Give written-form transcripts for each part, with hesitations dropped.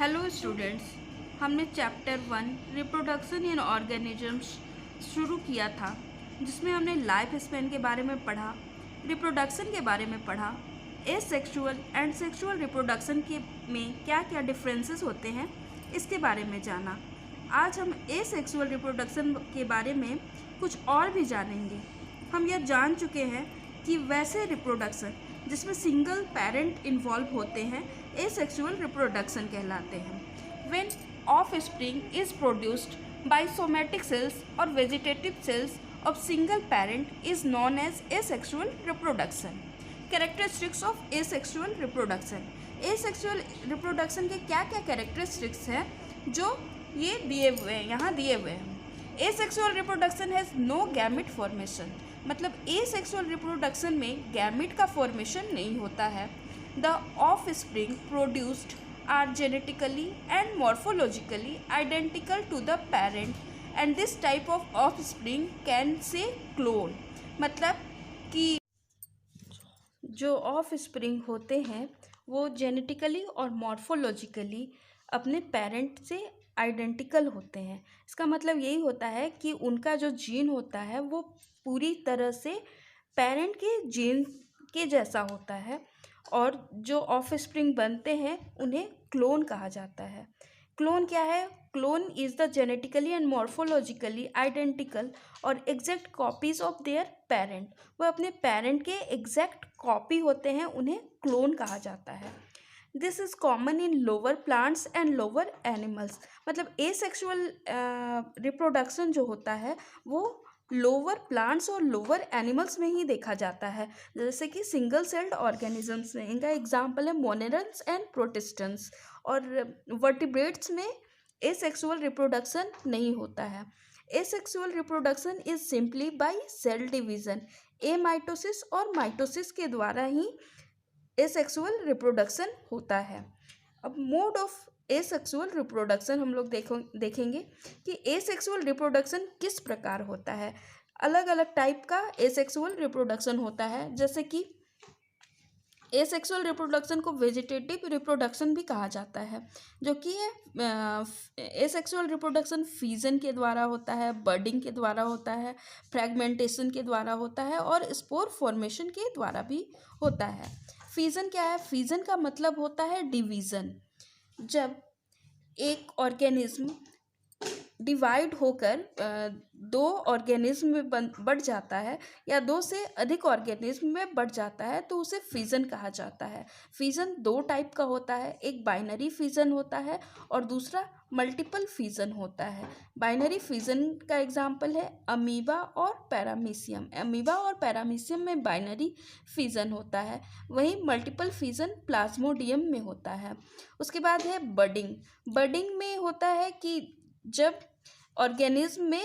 Hello students, हमने chapter 1 reproduction in organisms शुरू किया था, जिसमें हमने लाइफ स्पैन के बारे में पढ़ा, रिप्रोडक्शन के बारे में पढ़ा, एसेक्सुअल एंड सेक्सुअल रिप्रोडक्शन के में क्या क्या डिफरेंसेस होते हैं इसके बारे में जाना। आज हम एसेक्सुअल रिप्रोडक्शन के बारे में कुछ और भी जानेंगे। हम यह जान चुके हैं कि वैसे रिप्रोडक्शन जिसमें सिंगल पेरेंट इन्वॉल्व होते हैं एसेक्सुअल रिप्रोडक्शन कहलाते हैं। When offspring is produced by somatic cells और vegetative cells of single parent is known as asexual reproduction. Characteristics of asexual reproduction. Asexual reproduction के क्या क्या कैरेक्टरिस्टिक्स हैं जो ये दिए हुए हैं, यहाँ दिए हुए हैं। Asexual reproduction has no gamete formation, मतलब एसेक्सुअल रिप्रोडक्शन में गैमेट का फॉर्मेशन नहीं होता है। The offspring produced are genetically and morphologically identical to the parent and this type of offspring can say clone, मतलब कि जो ऑफस्प्रिंग होते हैं वो जेनेटिकली और मॉर्फोलॉजिकली अपने पेरेंट से आइडेंटिकल होते हैं। इसका मतलब यही होता है कि उनका जो जीन होता है वो पूरी तरह से पेरेंट के जीन के जैसा होता है, और जो ऑफस्प्रिंग बनते हैं उन्हें क्लोन कहा जाता है। क्लोन क्या है? Clone is the genetically and morphologically identical और exact copies of their parent. वह अपने पेरेंट के एग्जैक्ट कॉपी होते हैं, उन्हें क्लोन कहा जाता है। This is common in lower plants and lower animals, मतलब एसेक्सुअल रिप्रोडक्शन जो होता है वो लोअर प्लांट्स और लोअर एनिमल्स में ही देखा जाता है, जैसे कि सिंगल सेल्ड ऑर्गेनिजम्स में। इनका एग्जाम्पल है मोनेरल्स एंड प्रोटिस्टेंट्स। और वर्टिब्रेट्स में एसेक्सुअल रिप्रोडक्शन नहीं होता है। Asexual reproduction is simply by cell division, amitosis और माइटोसिस के द्वारा ही एसेक्सुअल रिप्रोडक्शन होता है। अब मोड ऑफ एसेक्सुअल रिप्रोडक्शन हम लोग देखेंगे कि एसेक्सुअल रिप्रोडक्शन किस प्रकार होता है। अलग अलग टाइप का एसेक्सुअल रिप्रोडक्शन होता है, जैसे कि एसेक्सुअल रिप्रोडक्शन को वेजिटेटिव रिप्रोडक्शन भी कहा जाता है, जो कि एसेक्सुअल रिप्रोडक्शन फीजन के द्वारा होता है, बर्डिंग के द्वारा होता है, फ्रैगमेंटेशन के द्वारा होता है और स्पोर फॉर्मेशन के द्वारा भी होता है। फीजन क्या है? फीजन का मतलब होता है डिवीज़न। जब एक ऑर्गेनिज्म डिवाइड होकर दो ऑर्गेनिज्म में बढ़ जाता है या दो से अधिक ऑर्गेनिज्म में बढ़ जाता है तो उसे फिजन कहा जाता है। फिजन दो टाइप का होता है, एक बाइनरी फिजन होता है और दूसरा मल्टीपल फिजन होता है। बाइनरी फिजन का एग्जाम्पल है अमीबा और पैरामीशियम। अमीबा और पैरामीशियम में बाइनरी फिजन होता है, वहीं मल्टीपल फिजन प्लाज्मोडियम में होता है। उसके बाद है बडिंग। बडिंग में होता है कि जब ऑर्गेनिज्म में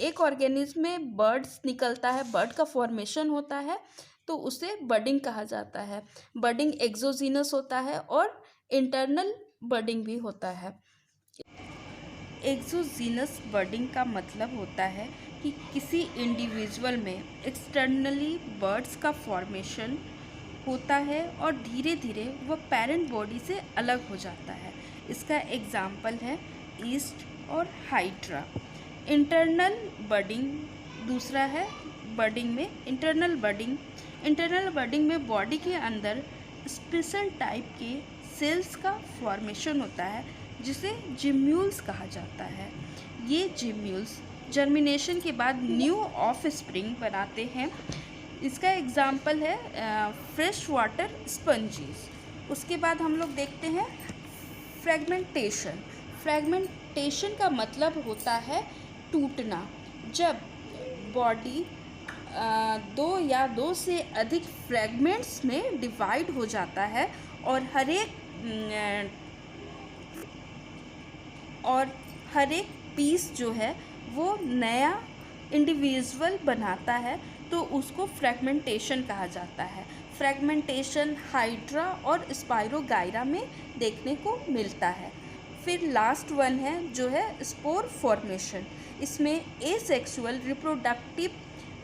एक ऑर्गेनिज्म में बर्ड्स निकलता है, बर्ड का फॉर्मेशन होता है, तो उसे बडिंग कहा जाता है। बडिंग एक्सोजीनस होता है और इंटरनल बडिंग भी होता है। एक्सोजीनस बडिंग का मतलब होता है कि किसी इंडिविजुअल में एक्सटर्नली बर्ड्स का फॉर्मेशन होता है और धीरे धीरे वह पेरेंट बॉडी से अलग हो जाता है। इसका एग्जाम्पल है ईस्ट और हाइड्रा। इंटरनल बडिंग दूसरा है बडिंग में इंटरनल बडिंग। इंटरनल बडिंग में बॉडी के अंदर स्पेशल टाइप के सेल्स का फॉर्मेशन होता है, जिसे जिम्यूल्स कहा जाता है। ये जिम्यूल्स जर्मिनेशन के बाद न्यू ऑफस्प्रिंग बनाते हैं। इसका एग्जाम्पल है फ्रेश वाटर स्पंजीज। उसके बाद हम लोग देखते हैं फ्रैगमेंटेशन। फ्रैगमेंटेशन का मतलब होता है टूटना। जब बॉडी दो या दो से अधिक फ्रैगमेंट्स में डिवाइड हो जाता है और हर एक पीस जो है वो नया इंडिविजुअल बनाता है, तो उसको फ्रैगमेंटेशन कहा जाता है। फ्रैगमेंटेशन हाइड्रा और स्पाइरोगाइरा में देखने को मिलता है। फिर लास्ट वन है जो है स्पोर फॉर्मेशन। इसमें एसेक्सुअल रिप्रोडक्टिव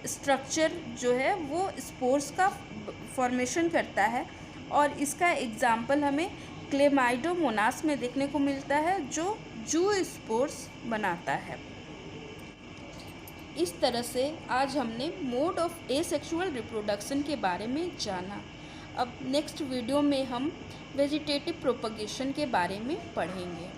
स्ट्रक्चर जो है वो स्पोर्स का फॉर्मेशन करता है और इसका एग्जाम्पल हमें क्लेमाइडोमोनास में देखने को मिलता है, जो जू स्पोर्स बनाता है। इस तरह से आज हमने मोड ऑफ एसेक्सुअल रिप्रोडक्शन के बारे में जाना। अब नेक्स्ट वीडियो में हम वेजिटेटिव प्रोपगेशन के बारे में पढ़ेंगे।